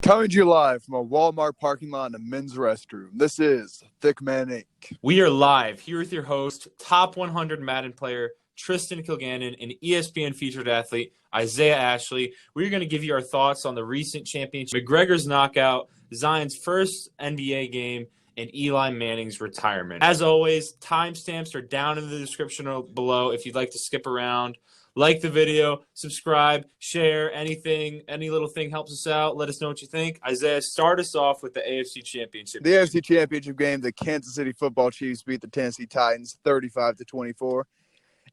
Coming to you live from a Walmart parking lot in a men's restroom, this is Thicc Man Inc. We are live here with your host, top 100 Madden player, Tristan Kilgannon, and ESPN featured athlete, Isaiah Ashley. We're going to give you our thoughts on the recent championship, Mcgregor's knockout, Zion's first NBA game, and Eli Manning's retirement. As always, timestamps are down in the description below if you'd like to skip around. Like the video, subscribe, share, anything, any little thing helps us out. Let us know what you think. Isaiah, start us off with the AFC Championship. The AFC Championship Game, the Kansas City Football Chiefs beat the Tennessee Titans 35-24.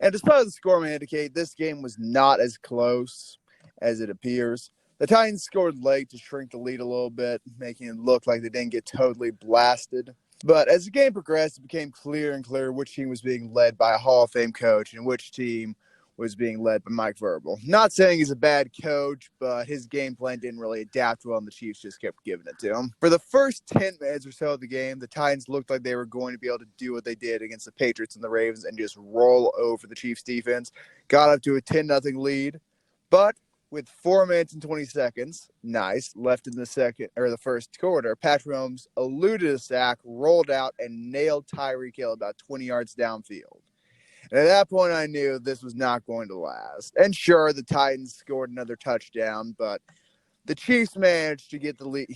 And despite the score may indicate, this game was not as close as it appears. The Titans scored late to shrink the lead a little bit, making it look like they didn't get totally blasted. But as the game progressed, it became clearer and clearer which team was being led by a Hall of Fame coach and which team was being led by Mike Vrabel. Not saying he's a bad coach, but his game plan didn't really adapt well, and the Chiefs just kept giving it to him. For the first 10 minutes or so of the game, the Titans looked like they were going to be able to do what they did against the Patriots and the Ravens and just roll over the Chiefs defense. Got up to a 10-0 lead, but with 4 minutes and 20 seconds, left in the first quarter, Patrick Mahomes eluded a sack, rolled out, and nailed Tyreek Hill about 20 yards downfield. And at that point, I knew this was not going to last. And sure, the Titans scored another touchdown, but the Chiefs managed to get the lead,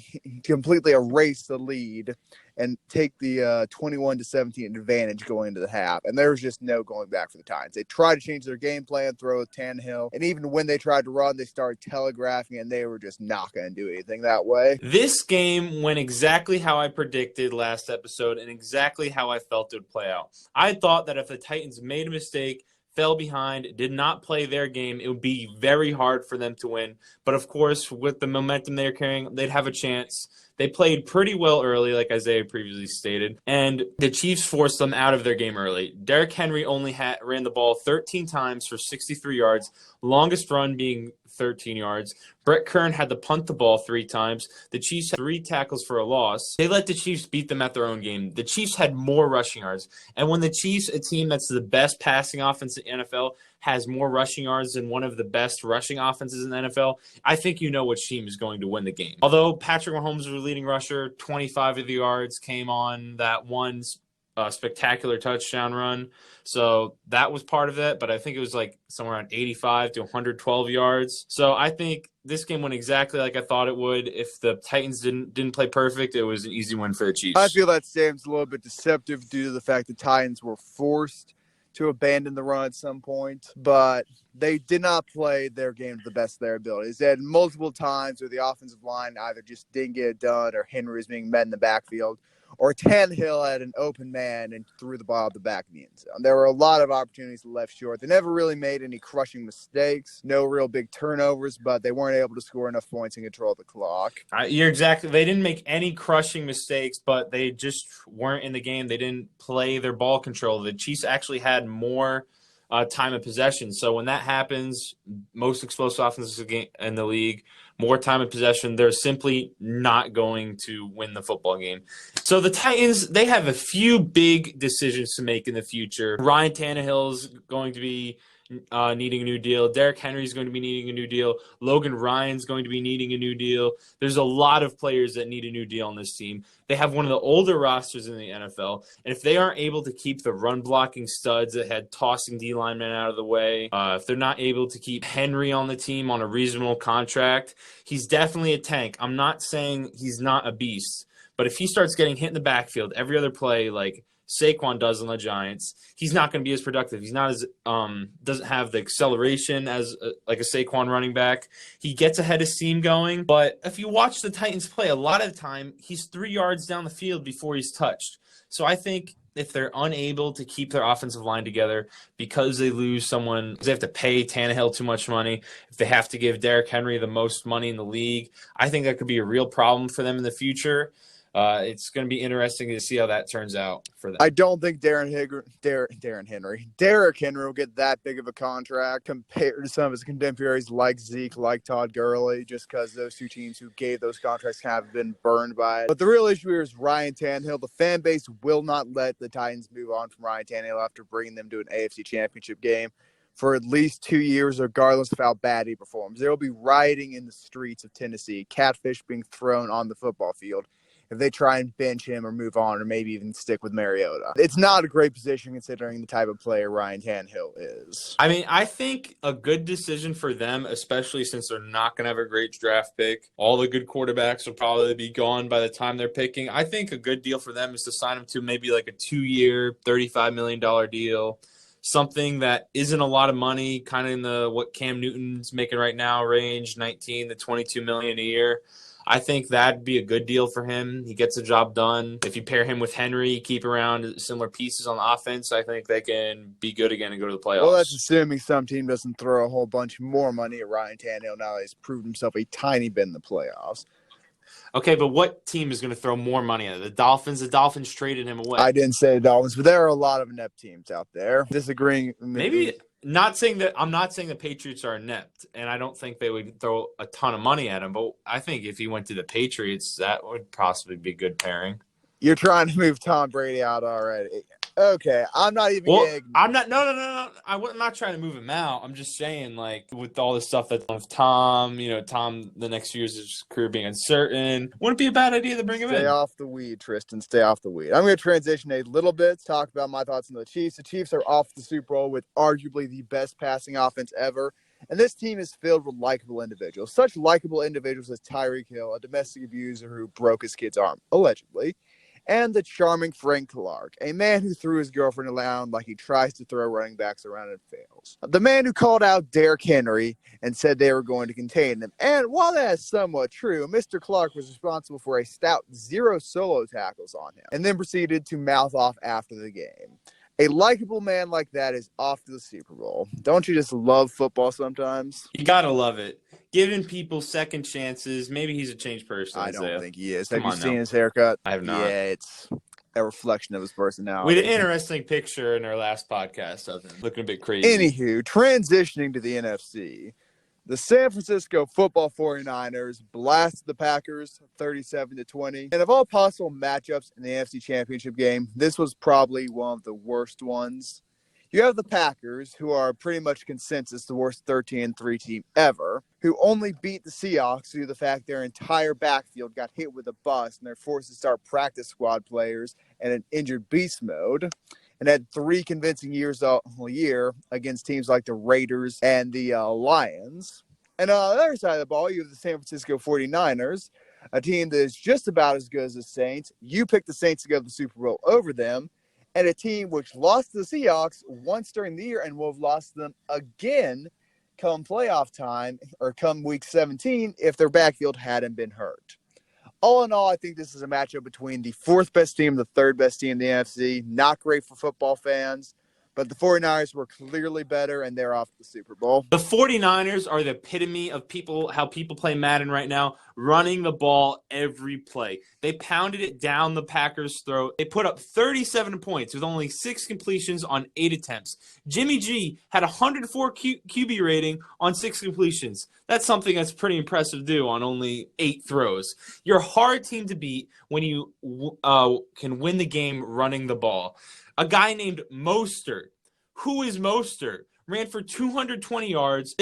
completely erase the lead, and take the 21-17 advantage going into the half. And there was just no going back for the Titans. They tried to change their game plan, throw with Tannehill, and even when they tried to run, they started telegraphing, and they were just not going to do anything that way. This game went exactly how I predicted last episode and exactly how I felt it would play out. I thought that if the Titans made a mistake, fell behind, did not play their game, it would be very hard for them to win. But, of course, with the momentum they're carrying, they'd have a chance. They played pretty well early, like Isaiah previously stated, and the Chiefs forced them out of their game early. Derrick Henry only ran the ball 13 times for 63 yards, longest run being 13 yards. Brett Kern had to punt the ball 3 times. The Chiefs had 3 tackles for a loss. They let the Chiefs beat them at their own game. The Chiefs had more rushing yards. And when the Chiefs, a team that's the best passing offense in the NFL, has more rushing yards than one of the best rushing offenses in the NFL, I think you know which team is going to win the game. Although Patrick Mahomes was the leading rusher, 25 of the yards came on that one spectacular touchdown run. So that was part of it, but I think it was like somewhere around 85 to 112 yards. So I think this game went exactly like I thought it would. If the Titans didn't play perfect, it was an easy win for the Chiefs. I feel that seems a little bit deceptive due to the fact the Titans were forced to abandon the run at some point, but they did not play their game to the best of their abilities. They had multiple times where the offensive line either just didn't get it done, or Henry was being met in the backfield, or Tannehill had an open man and threw the ball out the back of the end zone. There were a lot of opportunities left short. They never really made any crushing mistakes, no real big turnovers, but they weren't able to score enough points and control the clock. You're exactly. They didn't make any crushing mistakes, but they just weren't in the game. They didn't play their ball control. The Chiefs actually had more time of possession. So when that happens, most explosive offenses in the league, more time of possession, they're simply not going to win the football game. So the Titans, they have a few big decisions to make in the future. Ryan Tannehill's going to be needing a new deal. Derrick Henry's going to be needing a new deal. Logan Ryan's going to be needing a new deal. There's a lot of players that need a new deal on this team. They have one of the older rosters in the NFL, and if they aren't able to keep the run-blocking studs that had tossing D linemen out of the way, if they're not able to keep Henry on the team on a reasonable contract, he's definitely a tank. I'm not saying he's not a beast, but if he starts getting hit in the backfield every other play like Saquon does on the Giants, he's not going to be as productive. He's not as doesn't have the acceleration as like a Saquon running back. He gets ahead of steam going, but if you watch the Titans play, a lot of the time he's 3 yards down the field before he's touched. So I think if they're unable to keep their offensive line together because they lose someone, because they have to pay Tannehill too much money, if they have to give Derrick Henry the most money in the league, I think that could be a real problem for them in the future. It's going to be interesting to see how that turns out for them. I don't think Derrick Henry will get that big of a contract compared to some of his contemporaries like Zeke, like Todd Gurley, just because those two teams who gave those contracts have been burned by it. But the real issue here is Ryan Tannehill. The fan base will not let the Titans move on from Ryan Tannehill after bringing them to an AFC Championship game. for at least 2 years, regardless of how bad he performs. There will be rioting in the streets of Tennessee, catfish being thrown on the football field if they try and bench him or move on or maybe even stick with Mariota. It's not a great position considering the type of player Ryan Tannehill is. I mean, I think a good decision for them, especially since they're not going to have a great draft pick. All the good quarterbacks will probably be gone by the time they're picking. I think a good deal for them is to sign him to maybe like a 2-year, $35 million deal. Something that isn't a lot of money, kind of in the what Cam Newton's making right now range, 19 to 22 million a year. I think that'd be a good deal for him. He gets the job done. If you pair him with Henry, keep around similar pieces on the offense, I think they can be good again and go to the playoffs. Well, that's assuming some team doesn't throw a whole bunch more money at Ryan Tannehill now that he's proved himself a tiny bit in the playoffs. Okay, but what team is going to throw more money at it? The Dolphins? The Dolphins traded him away. I didn't say the Dolphins, but there are a lot of inept teams out there. Disagreeing. Maybe not saying that I'm not saying the Patriots are inept, and I don't think they would throw a ton of money at him. But I think if he went to the Patriots, that would possibly be a good pairing. You're trying to move Tom Brady out already. Okay, I'm not even getting... I'm not. No. I'm not trying to move him out. I'm just saying, like, with all the stuff that's with Tom, Tom, the next few years of his career being uncertain, wouldn't be a bad idea to bring him in. Stay off the weed, Tristan. Stay off the weed. I'm going to transition a little bit, talk about my thoughts on the Chiefs. The Chiefs are off the Super Bowl with arguably the best passing offense ever. And this team is filled with likable individuals. Such likable individuals as Tyreek Hill, a domestic abuser who broke his kid's arm, allegedly. And the charming Frank Clark, a man who threw his girlfriend around like he tries to throw running backs around and fails. The man who called out Derrick Henry and said they were going to contain him. And while that is somewhat true, Mr. Clark was responsible for a stout 0 solo tackles on him and then proceeded to mouth off after the game. A likable man like that is off to the Super Bowl. Don't you just love football sometimes? You got to love it. Giving people second chances. Maybe he's a changed person. I don't think he is. Come Have you on seen now. his haircut? I have not. Yeah, it's a reflection of his personality. We had an interesting picture in our last podcast of him looking a bit crazy. Anywho, transitioning to the NFC, the San Francisco football 49ers blasted the Packers 37-20. And of all possible matchups in the NFC Championship game, this was probably one of the worst ones. You have the Packers, who are pretty much consensus the worst 13-3 team ever, who only beat the Seahawks due to the fact their entire backfield got hit with a bus and they're forced to start practice squad players in an injured beast mode, and had 3 convincing years all year against teams like the Raiders and the Lions. And on the other side of the ball, you have the San Francisco 49ers, a team that is just about as good as the Saints. You picked the Saints to go to the Super Bowl over them. And a team which lost to the Seahawks once during the year and will have lost them again come playoff time or come week 17 if their backfield hadn't been hurt. All in all, I think this is a matchup between the 4th best team and the 3rd best team in the NFC. Not great for football fans, but the 49ers were clearly better, and they're off the Super Bowl. The 49ers are the epitome of how people play Madden right now, running the ball every play. They pounded it down the Packers' throat. They put up 37 points with only 6 completions on 8 attempts. Jimmy G had 104 QB rating on 6 completions. That's something that's pretty impressive to do on only 8 throws. You're a hard team to beat when you can win the game running the ball. A guy named Mostert. Who is Mostert? Ran for 220 yards.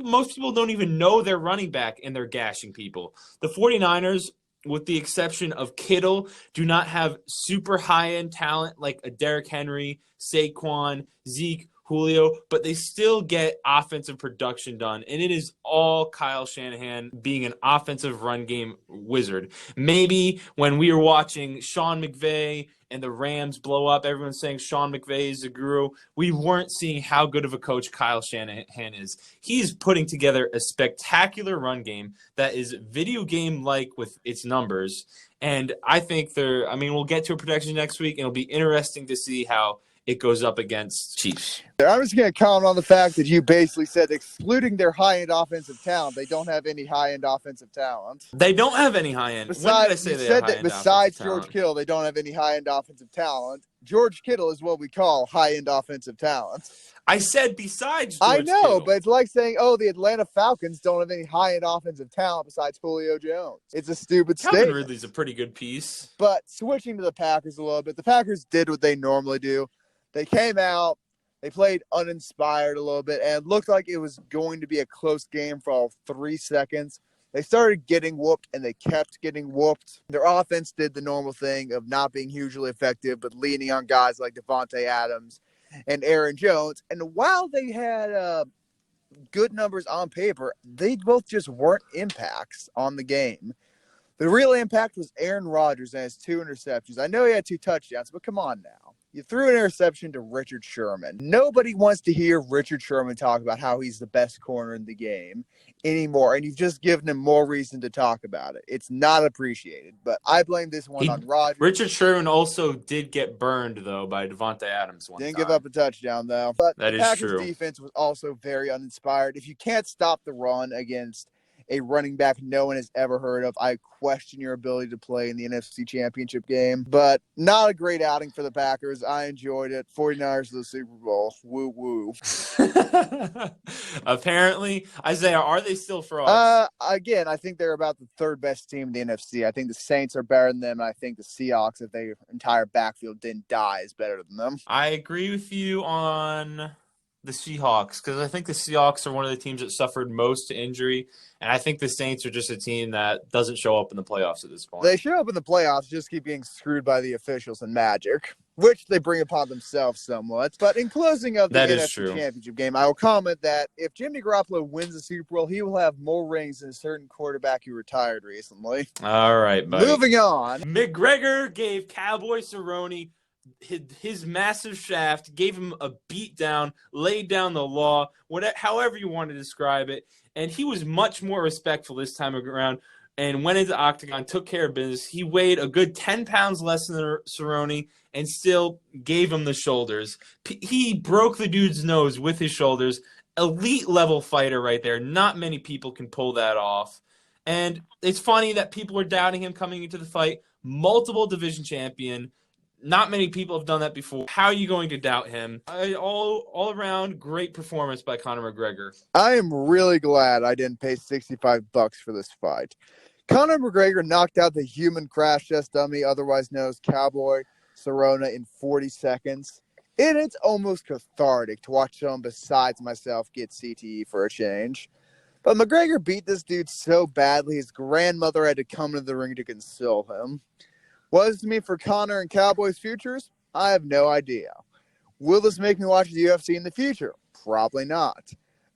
Most people don't even know their running back, and they're gashing people. The 49ers, with the exception of Kittle, do not have super high-end talent like a Derrick Henry, Saquon, Zeke, Julio, but they still get offensive production done, and it is all Kyle Shanahan being an offensive run game wizard. Maybe when we were watching Sean McVay and the Rams blow up, everyone's saying Sean McVay is a guru. We weren't seeing how good of a coach Kyle Shanahan is. He's putting together a spectacular run game that is video game-like with its numbers, and I think we'll get to a projection next week, and it'll be interesting to see how it goes up against Chiefs. I'm just going to comment on the fact that you basically said, excluding their high-end offensive talent, they don't have any high-end offensive talent. They don't have any high-end. When did I say they have high-end besides offensive talent? George Kittle, they don't have any high-end offensive talent. George Kittle is what we call high-end offensive talent. I said besides George I know, Kittle. But it's like saying, the Atlanta Falcons don't have any high-end offensive talent besides Julio Jones. It's a stupid statement. Calvin Ridley's a pretty good piece. But switching to the Packers a little bit, the Packers did what they normally do. They came out, They played uninspired a little bit, and it looked like it was going to be a close game for all 3 seconds. They started getting whooped, and they kept getting whooped. Their offense did the normal thing of not being hugely effective, but leaning on guys like Devontae Adams and Aaron Jones. And while they had good numbers on paper, they both just weren't impacts on the game. The real impact was Aaron Rodgers and his 2 interceptions. I know he had 2 touchdowns, but come on now. You threw an interception to Richard Sherman. Nobody wants to hear Richard Sherman talk about how he's the best corner in the game anymore, and you've just given him more reason to talk about it. It's not appreciated, but I blame this one on Rodgers. Richard Sherman also did get burned, though, by Devontae Adams one Didn't time. give up a touchdown, though. But that the is Packers true. defense was also very uninspired. If you can't stop the run against a running back no one has ever heard of, I question your ability to play in the NFC Championship game. But not a great outing for the Packers. I enjoyed it. 49ers to the Super Bowl. Woo woo. Apparently, Isaiah, are they still frauds? Again, I think they're about the 3rd best team in the NFC. I think the Saints are better than them. And I think the Seahawks, if their entire backfield didn't die, is better than them. I agree with you on the Seahawks, because I think the Seahawks are one of the teams that suffered most injury, and I think the Saints are just a team that doesn't show up in the playoffs at this point. They show up in the playoffs, just keep getting screwed by the officials and magic, which they bring upon themselves somewhat. But in closing of the NFC Championship game, I will comment that if Jimmy Garoppolo wins the Super Bowl, he will have more rings than a certain quarterback who retired recently. All right, buddy. Moving on. McGregor gave Cowboy Cerrone his massive shaft, gave him a beat down, laid down the law, however you want to describe it, and he was much more respectful this time around and went into the octagon, took care of business. He weighed a good 10 pounds less than Cerrone and still gave him the shoulders. He broke the dude's nose with his shoulders. Elite level fighter right there. Not many people can pull that off. And it's funny that people are doubting him coming into the fight. Multiple division champion. Not many people have done that before. How are you going to doubt him? All around, great performance by Conor McGregor. I am really glad I didn't pay $65 for this fight. Conor McGregor knocked out the human crash test dummy, otherwise known as Cowboy Cerrone, in 40 seconds. And it's almost cathartic to watch someone besides myself get CTE for a change. But McGregor beat this dude so badly, his grandmother had to come into the ring to console him. What does this mean for Conor and Cowboys' futures? I have no idea. Will this make me watch the UFC in the future? Probably not.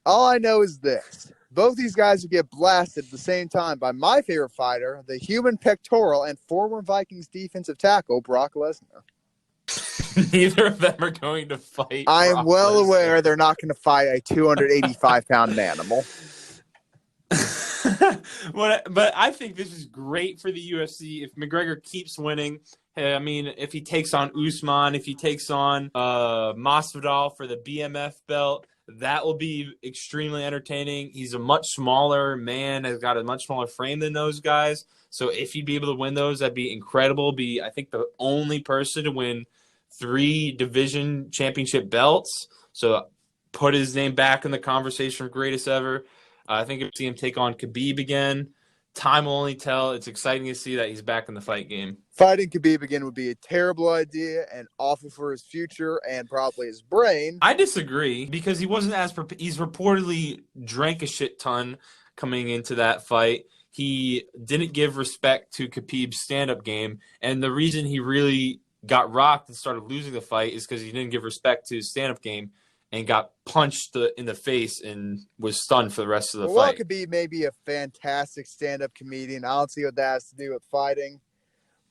All I know is this. Both these guys will get blasted at the same time by my favorite fighter, the human pectoral and former Vikings defensive tackle, Brock Lesnar. Neither of them are going to fight. I am well aware they're not going to fight a 285-pound animal. But I think this is great for the UFC if McGregor keeps winning. I mean, if he takes on Usman, if he takes on Masvidal for the BMF belt, that will be extremely entertaining. He's a much smaller man, has got a much smaller frame than those guys. So if he'd be able to win those, that'd be incredible. Be, I think, the only person to win 3 division championship belts. So put his name back in the conversation for greatest ever. I think if we see him take on Khabib again, time will only tell. It's exciting to see that he's back in the fight game. Fighting Khabib again would be a terrible idea and awful for his future and probably his brain. I disagree because he wasn't as he's reportedly drank a shit ton coming into that fight. He didn't give respect to Khabib's stand-up game, and the reason he really got rocked and started losing the fight is because he didn't give respect to his stand-up game and got punched in the face and was stunned for the rest of the fight. Khabib may be a fantastic stand-up comedian. I don't see what that has to do with fighting.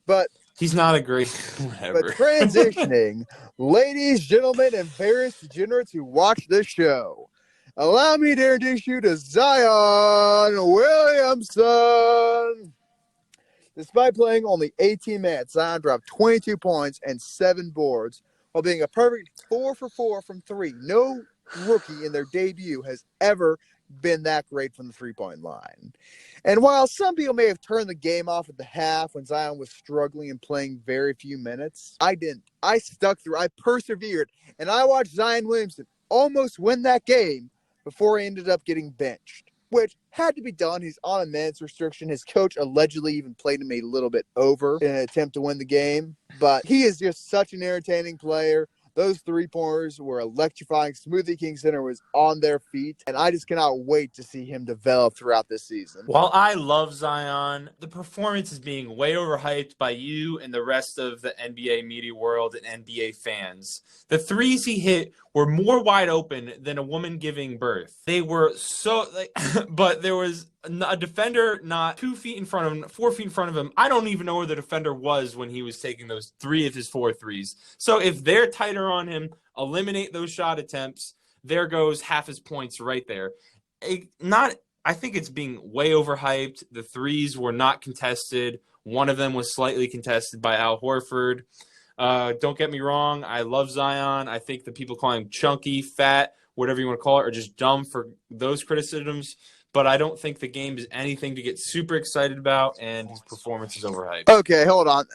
But he's not a great whatever. But transitioning, ladies, gentlemen, and various degenerates who watch this show, allow me to introduce you to Zion Williamson. Despite playing only 18 minutes, Zion dropped 22 points and 7 boards, while being a perfect 4 for 4 from 3. No rookie in their debut has ever been that great from the three-point line. And while some people may have turned the game off at the half when Zion was struggling and playing very few minutes, I didn't. I stuck through. I persevered. And I watched Zion Williamson almost win that game before he ended up getting benched, which had to be done. He's on a minutes restriction. His coach allegedly even played him a little bit over in an attempt to win the game. But he is just such an entertaining player. Those three-pointers were electrifying. Smoothie King Center was on their feet, and I just cannot wait to see him develop throughout this season. While I love Zion, the performance is being way overhyped by you and the rest of the NBA media world and NBA fans. The threes he hit were more wide open than a woman giving birth. They were but there was a defender not 2 feet in front of him, 4 feet in front of him. I don't even know where the defender was when he was taking those 3 of his 4 threes. So if they're tighter on him, eliminate those shot attempts. There goes half his points right there. I think it's being way overhyped. The threes were not contested. One of them was slightly contested by Al Horford. Don't get me wrong. I love Zion. I think the people calling him chunky, fat, whatever you want to call it, are just dumb for those criticisms. But I don't think the game is anything to get super excited about, and his performance is overhyped. Okay, hold on.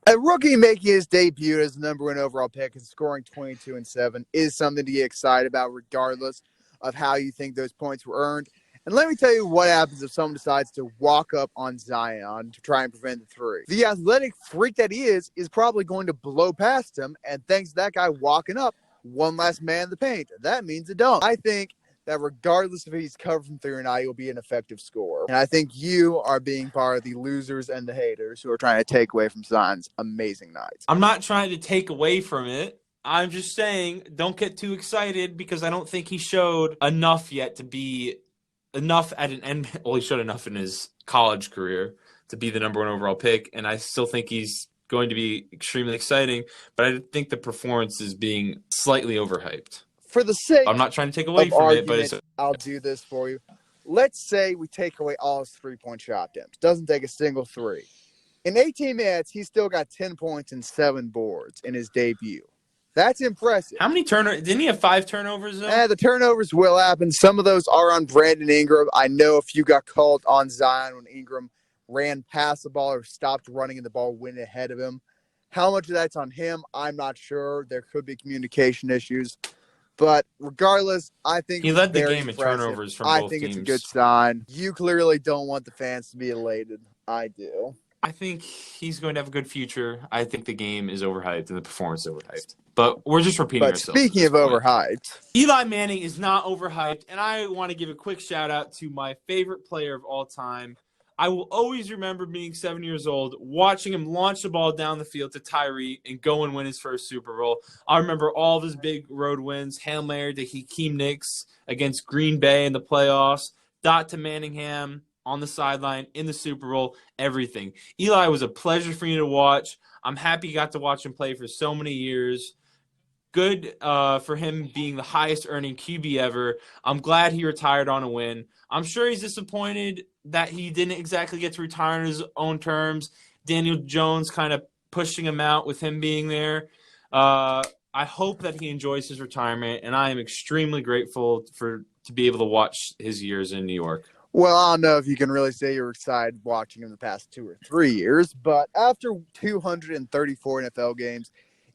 A rookie making his debut as the number 1 overall pick and scoring 22 and 7 is something to get excited about, regardless of how you think those points were earned. And let me tell you what happens if someone decides to walk up on Zion to try and prevent the three. The athletic freak that he is probably going to blow past him, and thanks to that guy walking up, one last man in the paint. That means a dunk. I think that regardless if he's covered from 3 or not, he'll be an effective scorer. And I think you are being part of the losers and the haters who are trying to take away from Zion's amazing night. I'm not trying to take away from it. I'm just saying don't get too excited because I don't think he showed enough yet to be enough at an end. Well, he showed enough in his college career to be the number 1 overall pick, and I still think he's going to be extremely exciting, but I think the performance is being slightly overhyped. For the sake I'm not trying to take away from argument, it, but I'll do this for you. Let's say we take away all his three-point shot attempts. Doesn't take a single three. In 18 minutes, he still got 10 points and 7 boards in his debut. That's impressive. How many turnovers? Didn't he have 5 turnovers, though? The turnovers will happen. Some of those are on Brandon Ingram. I know a few got called on Zion when Ingram ran past the ball or stopped running and the ball went ahead of him. How much of that's on him, I'm not sure. There could be communication issues. But regardless, I think he led the game in turnovers from both teams. I think it's a good sign. You clearly don't want the fans to be elated. I do. I think he's going to have a good future. I think the game is overhyped and the performance is overhyped. But we're just repeating ourselves. Speaking of overhyped, Eli Manning is not overhyped, and I want to give a quick shout-out to my favorite player of all time. I will always remember being 7 years old, watching him launch the ball down the field to Tyree and go and win his first Super Bowl. I remember all of his big road wins, Hail Mary to Hakeem Nicks against Green Bay in the playoffs, dot to Manningham on the sideline in the Super Bowl, everything. Eli was a pleasure for me to watch. I'm happy you got to watch him play for so many years. Good for him being the highest earning QB ever. I'm glad he retired on a win. I'm sure he's disappointed that he didn't exactly get to retire on his own terms. Daniel Jones kind of pushing him out with him being there. I hope that he enjoys his retirement, and I am extremely grateful to be able to watch his years in New York. Well, I don't know if you can really say you're excited watching him the past 2 or 3 years, but after 234 NFL games,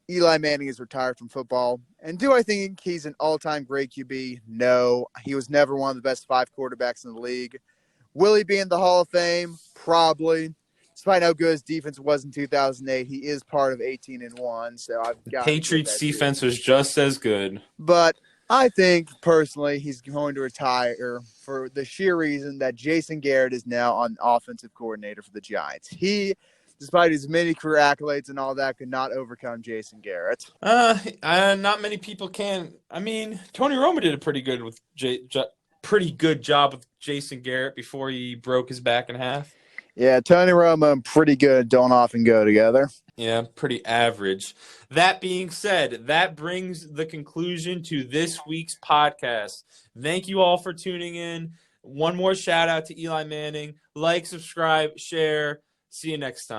Eli Manning is retired from football. And do I think he's an all-time great QB? No. He was never one of the best 5 quarterbacks in the league. Will he be in the Hall of Fame? Probably. Despite how good his defense was in 2008, he is part of 18-1. So I've got Patriots defense was just as good. But I think personally he's going to retire for the sheer reason that Jason Garrett is now an offensive coordinator for the Giants. He, despite his many career accolades and all that, could not overcome Jason Garrett. Not many people can. I mean, Tony Romo did a pretty good job with Jason Garrett before he broke his back in half. Yeah, Tony Romo and pretty good don't often go together. Yeah, pretty average. That being said, that brings the conclusion to this week's podcast. Thank you all for tuning in. One more shout out to Eli Manning. Like, subscribe, share. See you next time.